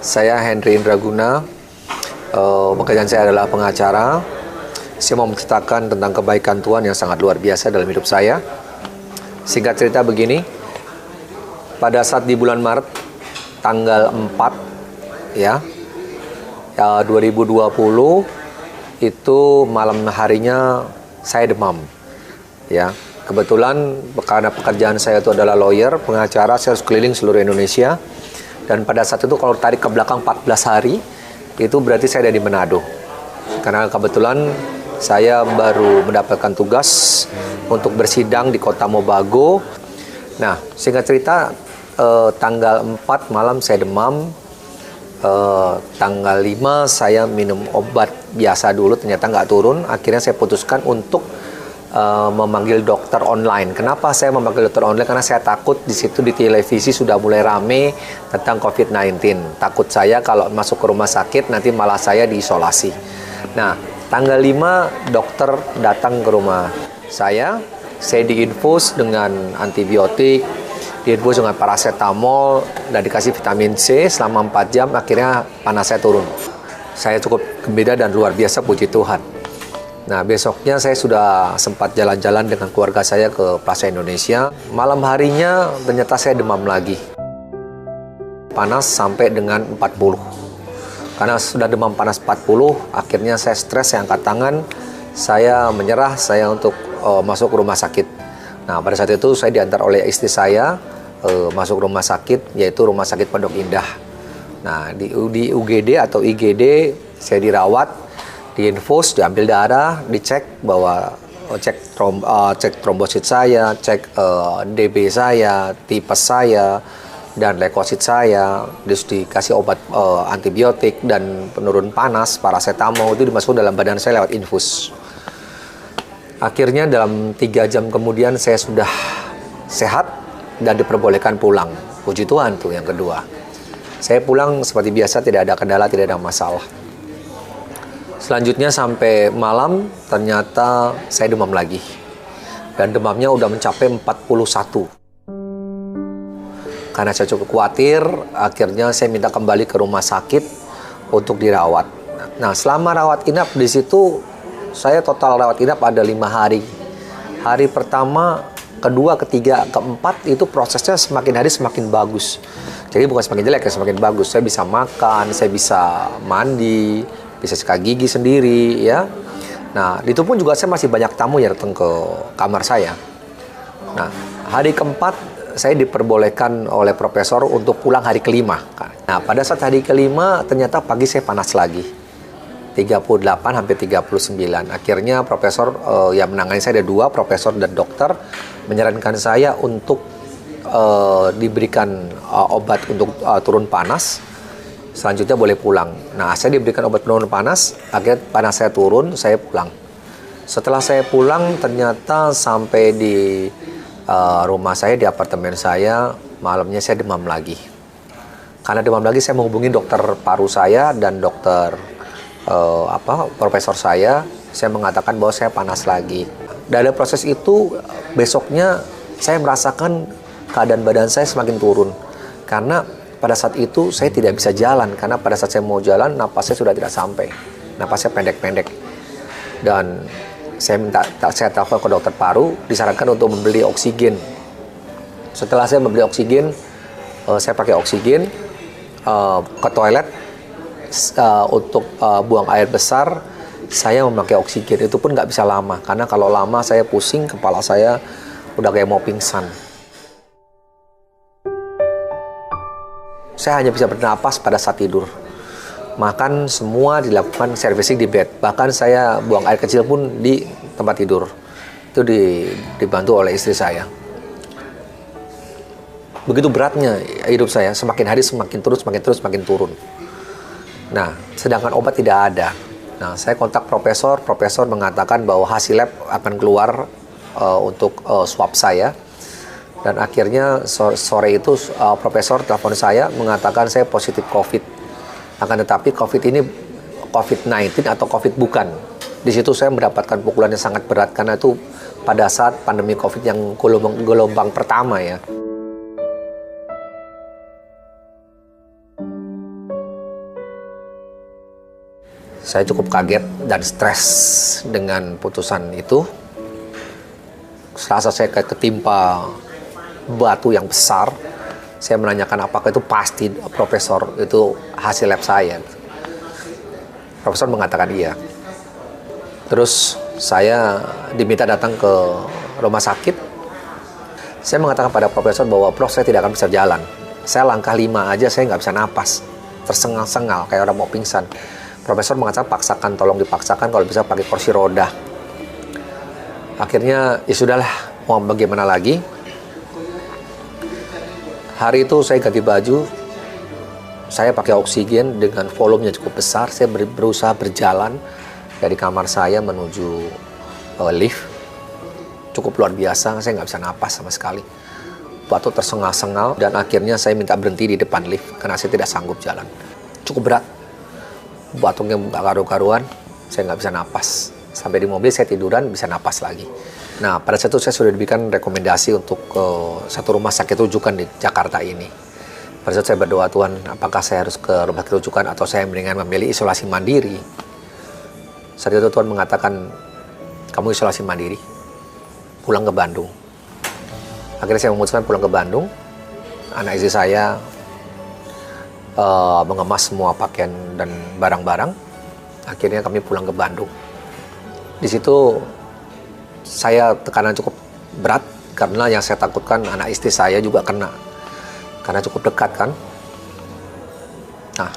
Saya Henry Indraguna. Pekerjaan saya adalah pengacara. Saya mau menceritakan tentang kebaikan Tuhan yang sangat luar biasa dalam hidup saya. Singkat cerita begini, pada saat di bulan Maret, tanggal 4, 2020, itu malam harinya saya demam. Ya, kebetulan karena pekerjaan saya itu adalah lawyer, pengacara, saya harus keliling seluruh Indonesia. Dan pada saat itu kalau tarik ke belakang 14 hari, itu berarti saya ada di Manado. Karena kebetulan saya baru mendapatkan tugas untuk bersidang di kota Mobago. Nah, singkat cerita, tanggal 4 malam saya demam. Tanggal 5 saya minum obat biasa dulu, ternyata nggak turun. Akhirnya saya putuskan untuk memanggil dokter online. Kenapa saya memanggil dokter online? Karena saya takut di situ di televisi sudah mulai rame tentang COVID-19. Takut saya kalau masuk ke rumah sakit nanti malah saya diisolasi. Nah, tanggal 5 dokter datang ke rumah saya diinfus dengan antibiotik, diinfus dengan paracetamol, dan dikasih vitamin C selama 4 jam. Akhirnya panas saya turun. Saya cukup gembira dan luar biasa, puji Tuhan. Nah, besoknya saya sudah sempat jalan-jalan dengan keluarga saya ke Plaza Indonesia. Malam harinya ternyata saya demam lagi. Panas sampai dengan 40. Karena sudah demam panas 40, akhirnya saya stres, saya angkat tangan, saya menyerah, saya untuk masuk ke rumah sakit. Nah, pada saat itu saya diantar oleh istri saya masuk rumah sakit, yaitu Rumah Sakit Pondok Indah. Nah, di UGD atau IGD saya dirawat, diinfus, diambil darah, dicek bahwa cek trombosit saya, cek DB saya, tipes saya, dan leukosit saya. Terus dikasih obat antibiotik dan penurun panas, paracetamol, itu dimasukkan dalam badan saya lewat infus. Akhirnya dalam 3 jam kemudian saya sudah sehat dan diperbolehkan pulang. Puji Tuhan tuh yang kedua. Saya pulang seperti biasa, tidak ada kendala, tidak ada masalah. Selanjutnya sampai malam ternyata saya demam lagi. Dan demamnya udah mencapai 41. Karena saya cukup khawatir, akhirnya saya minta kembali ke rumah sakit untuk dirawat. Nah, selama rawat inap di situ, saya total rawat inap ada 5 hari. Hari pertama, kedua, ketiga, keempat itu prosesnya semakin hari semakin bagus. Jadi bukan semakin jelek, ya semakin bagus. Saya bisa makan, saya bisa mandi, bisa sikat gigi sendiri, ya. Nah, itu pun juga saya masih banyak tamu yang datang ke kamar saya. Nah, hari keempat saya diperbolehkan oleh profesor untuk pulang hari kelima. Nah, pada saat hari kelima ternyata pagi saya panas lagi. 38 sampai 39. Akhirnya profesor yang menangani saya ada 2, profesor dan dokter, menyarankan saya untuk diberikan obat untuk turun panas. Selanjutnya boleh pulang. Nah, saya diberikan obat penurun panas, akhirnya panas saya turun, saya pulang. Setelah saya pulang, ternyata sampai di rumah saya, di apartemen saya, malamnya saya demam lagi. Karena demam lagi, saya menghubungi dokter paru saya dan dokter profesor saya mengatakan bahwa saya panas lagi. Dari proses itu, besoknya saya merasakan keadaan badan saya semakin turun. Karena pada saat itu saya tidak bisa jalan, karena pada saat saya mau jalan, napasnya sudah tidak sampai. Napasnya pendek-pendek. Dan saya telepon ke dokter paru, disarankan untuk membeli oksigen. Setelah saya membeli oksigen, saya pakai oksigen ke toilet untuk buang air besar. Saya memakai oksigen, itu pun nggak bisa lama, karena kalau lama saya pusing, kepala saya udah kayak mau pingsan. Saya hanya bisa bernapas pada saat tidur. Makan semua dilakukan servicing di bed. Bahkan saya buang air kecil pun di tempat tidur. Itu dibantu oleh istri saya. Begitu beratnya hidup saya. Semakin hari semakin semakin turun. Nah, sedangkan obat tidak ada. Nah, saya kontak profesor mengatakan bahwa hasil lab akan keluar untuk swab saya. Dan akhirnya sore itu profesor telepon saya mengatakan saya positif COVID. Akan tetapi COVID ini COVID-19 atau COVID bukan. Di situ saya mendapatkan pukulan yang sangat berat karena itu pada saat pandemi COVID yang gelombang pertama ya. Saya cukup kaget dan stres dengan putusan itu. Serasa saya kayak ketimpa batu yang besar. Saya menanyakan apakah itu pasti profesor, itu hasil lab saya. Profesor mengatakan iya. Terus saya diminta datang ke rumah sakit. Saya mengatakan pada profesor bahwa prof, saya tidak akan bisa jalan. Saya langkah 5 aja saya nggak bisa napas. Tersengal-sengal kayak orang mau pingsan. Profesor mengatakan paksakan, tolong dipaksakan kalau bisa pakai kursi roda. Akhirnya ya sudahlah, mau bagaimana lagi. Hari itu saya ganti baju, saya pakai oksigen dengan volumenya cukup besar. Saya berusaha berjalan dari kamar saya menuju lift. Cukup luar biasa, saya nggak bisa napas sama sekali. Batuk tersengal-sengal dan akhirnya saya minta berhenti di depan lift karena saya tidak sanggup jalan. Cukup berat. Batuknya nggak karu-karuan, saya nggak bisa napas. Sampai di mobil saya tiduran, bisa napas lagi. Nah, pada saat itu saya sudah diberikan rekomendasi untuk satu rumah sakit rujukan di Jakarta ini. Pada saat saya berdoa, Tuhan, apakah saya harus ke rumah sakit rujukan atau saya mendingan memilih isolasi mandiri? Saat itu Tuhan mengatakan, kamu isolasi mandiri, pulang ke Bandung. Akhirnya saya memutuskan pulang ke Bandung. Anak istri saya mengemas semua pakaian dan barang-barang. Akhirnya kami pulang ke Bandung. Di situ saya tekanan cukup berat karena yang saya takutkan anak istri saya juga kena, karena cukup dekat kan. Nah,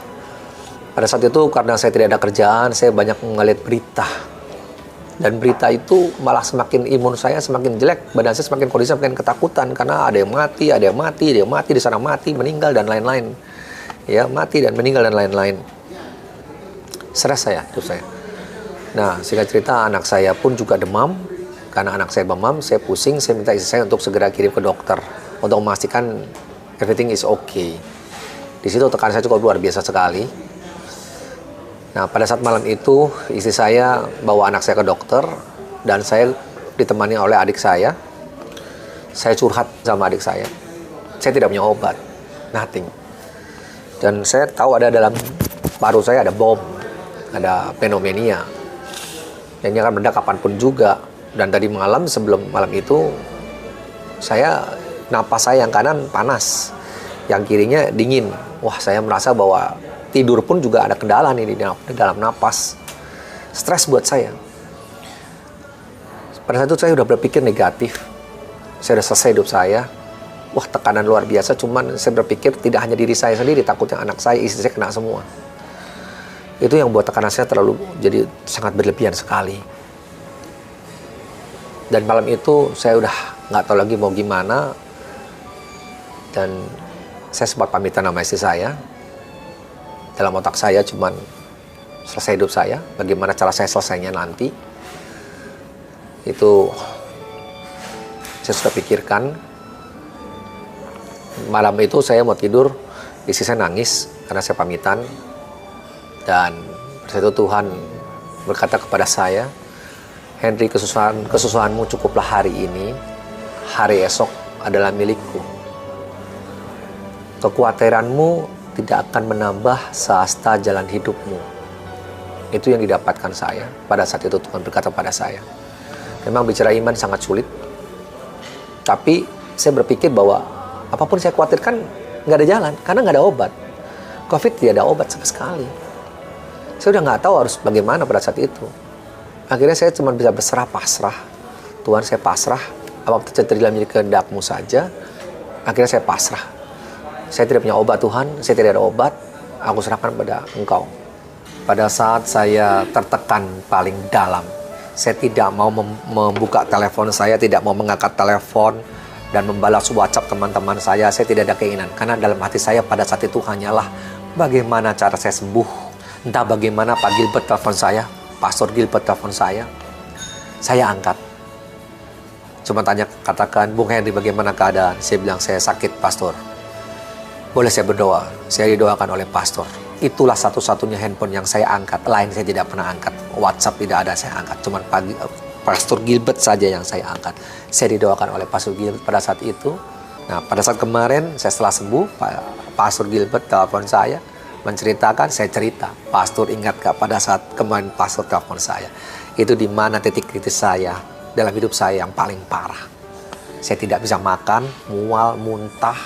pada saat itu karena saya tidak ada kerjaan, saya banyak melihat berita. Dan berita itu malah semakin imun saya semakin jelek, badan saya semakin kondisi semakin ketakutan karena ada yang mati, di sana mati, meninggal dan lain-lain. Ya, mati dan meninggal dan lain-lain. Stres saya, hidup saya. Nah, singkat cerita anak saya pun juga demam. Karena anak saya demam, saya pusing, saya minta istri saya untuk segera kirim ke dokter untuk memastikan everything is okay. Di situ tekanan saya cukup luar biasa sekali. Nah, pada saat malam itu istri saya bawa anak saya ke dokter dan saya ditemani oleh adik saya. Saya curhat sama adik saya. Saya tidak punya obat, nothing. Dan saya tahu ada dalam paru saya ada bom, ada pneumonia. Dan ini akan meledak kapanpun juga. Dan tadi malam, sebelum malam itu, napas saya yang kanan panas, yang kirinya dingin. Wah, saya merasa bahwa tidur pun juga ada kendala nih di dalam napas. Stres buat saya. Pada saat itu saya sudah berpikir negatif. Saya sudah selesai hidup saya. Wah, tekanan luar biasa, cuman saya berpikir tidak hanya diri saya sendiri, takutnya anak saya, istri saya kena semua. Itu yang buat tekanan saya jadi sangat berlebihan sekali. Dan malam itu saya udah nggak tahu lagi mau gimana. Dan saya sempat pamitan sama istri saya. Dalam otak saya cuman selesai hidup saya, bagaimana cara saya selesainya nanti. Itu saya sudah pikirkan. Malam itu saya mau tidur, istri saya nangis karena saya pamitan. Dan pada saat itu Tuhan berkata kepada saya, Henry, kesusahanmu cukuplah hari ini, hari esok adalah milikku. Kekhawatiranmu tidak akan menambah seasta jalan hidupmu. Itu yang didapatkan saya. Pada saat itu Tuhan berkata pada saya. Memang bicara iman sangat sulit. Tapi saya berpikir bahwa apapun saya khawatirkan nggak ada jalan, karena nggak ada obat. COVID tidak ada obat sama sekali. Saya udah nggak tahu harus bagaimana pada saat itu. Akhirnya saya cuma bisa berserah pasrah. Tuhan, saya pasrah. Apapun terjadi menjadi kehendak-Mu saja. Akhirnya saya pasrah. Saya tidak punya obat Tuhan, saya tidak ada obat. Aku serahkan pada Engkau. Pada saat saya tertekan paling dalam, saya tidak mau membuka telepon saya, tidak mau mengangkat telepon dan membalas WhatsApp teman-teman saya tidak ada keinginan. Karena dalam hati saya pada saat itu hanyalah bagaimana cara saya sembuh. Entah bagaimana Pak Gilbert telepon saya, Pastor Gilbert telepon saya angkat. Cuma katakan, Bung Henry bagaimana keadaan? Saya bilang, saya sakit Pastor. Boleh saya berdoa? Saya didoakan oleh Pastor. Itulah satu-satunya handphone yang saya angkat. Lain saya tidak pernah angkat. WhatsApp tidak ada saya angkat. Cuma Pastor Gilbert saja yang saya angkat. Saya didoakan oleh Pastor Gilbert pada saat itu. Nah, pada saat kemarin saya setelah sembuh, Pastor Gilbert telepon saya. menceritakan, saya cerita. Pastor ingat gak pada saat kemarin pastor telepon saya, itu di mana titik kritis saya dalam hidup saya yang paling parah. Saya tidak bisa makan, mual, muntah,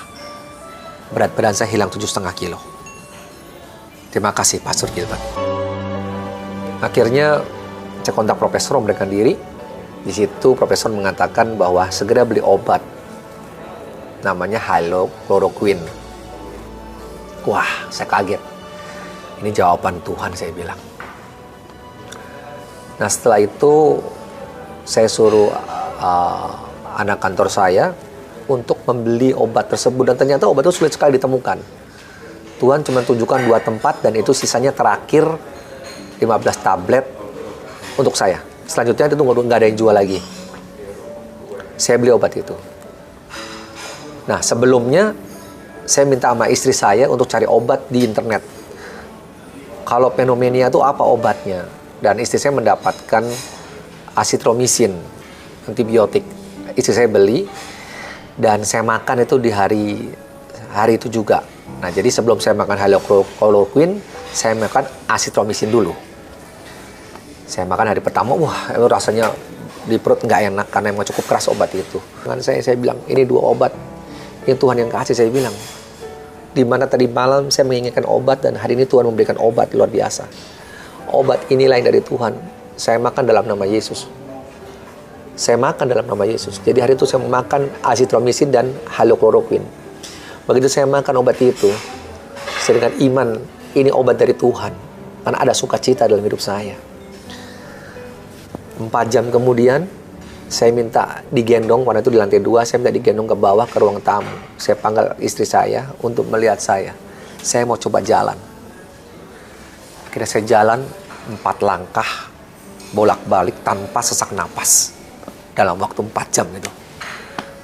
berat badan saya hilang 7,5 kilo. Terima kasih Pastor Gilbert. Akhirnya saya kontak profesor memberikan diri. Di situ profesor mengatakan bahwa segera beli obat namanya hydroxychloroquine. Wah, saya kaget. Ini jawaban Tuhan, saya bilang. Nah, setelah itu saya suruh anak kantor saya untuk membeli obat tersebut. Dan ternyata obat itu sulit sekali ditemukan. Tuhan cuma tunjukkan 2 tempat dan itu sisanya terakhir 15 tablet untuk saya. Selanjutnya itu nggak ada yang jual lagi. Saya beli obat itu. Nah, sebelumnya saya minta sama istri saya untuk cari obat di internet. Kalau pneumonia itu apa obatnya? Dan istri saya mendapatkan azitromisin, antibiotik. Istri saya beli dan saya makan itu di hari itu juga. Nah, jadi sebelum saya makan hydroxychloroquine, saya makan azitromisin dulu. Saya makan hari pertama, wah itu rasanya di perut nggak enak karena emang cukup keras obat itu. Dengan saya bilang, ini 2 obat. Ini Tuhan yang kasih, saya bilang. Dimana tadi malam saya menginginkan obat dan hari ini Tuhan memberikan obat luar biasa. Obat inilah yang dari Tuhan. Saya makan dalam nama Yesus. Saya makan dalam nama Yesus. Jadi hari itu saya memakan azitromisin dan hydroxychloroquine. Begitu saya makan obat itu, saya dengan iman, ini obat dari Tuhan. Karena ada sukacita dalam hidup saya. 4 jam kemudian, saya minta digendong, karena itu di lantai 2, saya minta digendong ke bawah ke ruang tamu. Saya panggil istri saya untuk melihat saya. Saya mau coba jalan. Akhirnya saya jalan 4 langkah, bolak-balik tanpa sesak napas. Dalam waktu 4 jam itu.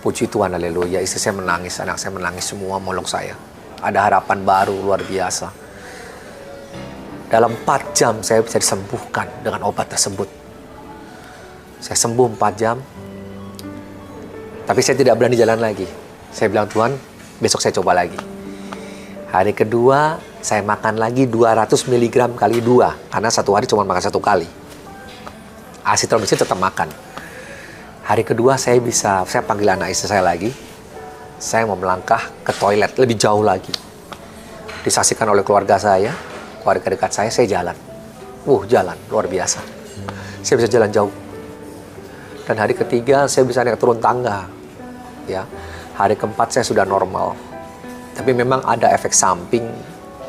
Puji Tuhan, haleluya. Istri saya menangis, anak saya menangis, semua meluk saya. Ada harapan baru luar biasa. Dalam 4 jam saya bisa disembuhkan dengan obat tersebut. Saya sembuh 4 jam. Tapi saya tidak berani jalan lagi. Saya bilang, Tuhan, besok saya coba lagi. Hari kedua, saya makan lagi 200 mg kali 2. Karena satu hari cuma makan 1 kali. Azitromisin tetap makan. Hari kedua, saya panggil anak istri saya lagi. Saya mau melangkah ke toilet lebih jauh lagi. Disaksikan oleh keluarga saya, keluarga dekat saya jalan. Jalan, luar biasa. Saya bisa jalan jauh. Dan hari ketiga saya bisa naik turun tangga. Ya. Hari keempat saya sudah normal. Tapi memang ada efek samping.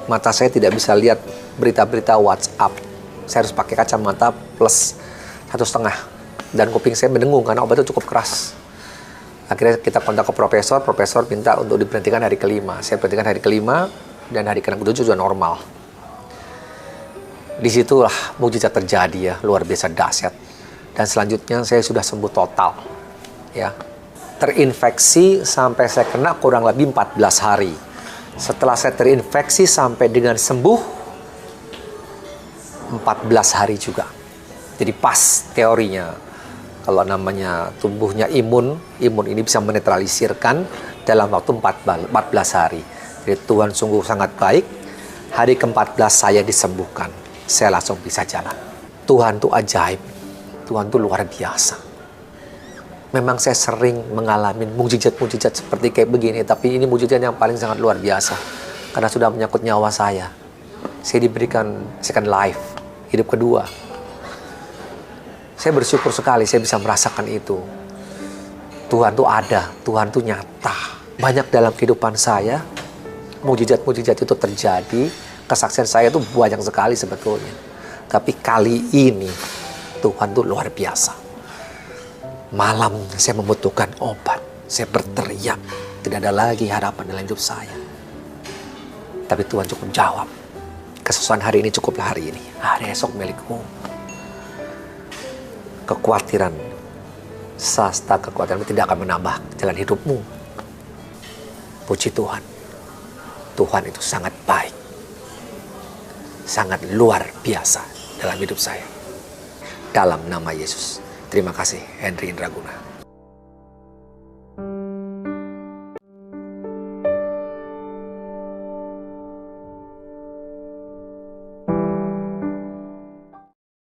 Mata saya tidak bisa lihat berita-berita WhatsApp. Saya harus pakai kacamata plus 1,5. Dan kuping saya mendengung karena obat itu cukup keras. Akhirnya kita kontak ke profesor minta untuk diberhentikan hari kelima. Saya berhentikan hari kelima dan hari ke-7 sudah normal. Disitulah mujizat terjadi ya, luar biasa dahsyat. Dan selanjutnya saya sudah sembuh total. Ya. Terinfeksi sampai saya kena kurang lebih 14 hari. Setelah saya terinfeksi sampai dengan sembuh 14 hari juga. Jadi pas teorinya. Kalau namanya tumbuhnya imun ini bisa menetralisirkan dalam waktu 14 hari. Jadi Tuhan sungguh sangat baik. Hari ke-14 saya disembuhkan. Saya langsung bisa jalan. Tuhan itu ajaib. Tuhan itu luar biasa. Memang saya sering mengalami mujizat-mujizat seperti kayak begini. Tapi ini mujizat yang paling sangat luar biasa. Karena sudah menyangkut nyawa saya. Saya diberikan second life. Hidup kedua. Saya bersyukur sekali saya bisa merasakan itu. Tuhan itu ada. Tuhan itu nyata. Banyak dalam kehidupan saya. Mujizat-mujizat itu terjadi. Kesaksian saya itu banyak sekali sebetulnya. Tapi kali ini Tuhan itu luar biasa. Malam saya membutuhkan obat. Saya berteriak. Tidak ada lagi harapan dalam hidup saya. Tapi Tuhan cukup jawab. Kesusahan hari ini cukuplah hari ini. Hari esok milikmu. Kekhawatiran, sasta kekhawatiran tidak akan menambah jalan hidupmu. Puji Tuhan. Tuhan itu sangat baik. Sangat luar biasa dalam hidup saya. Dalam nama Yesus. Terima kasih, Henry Indraguna.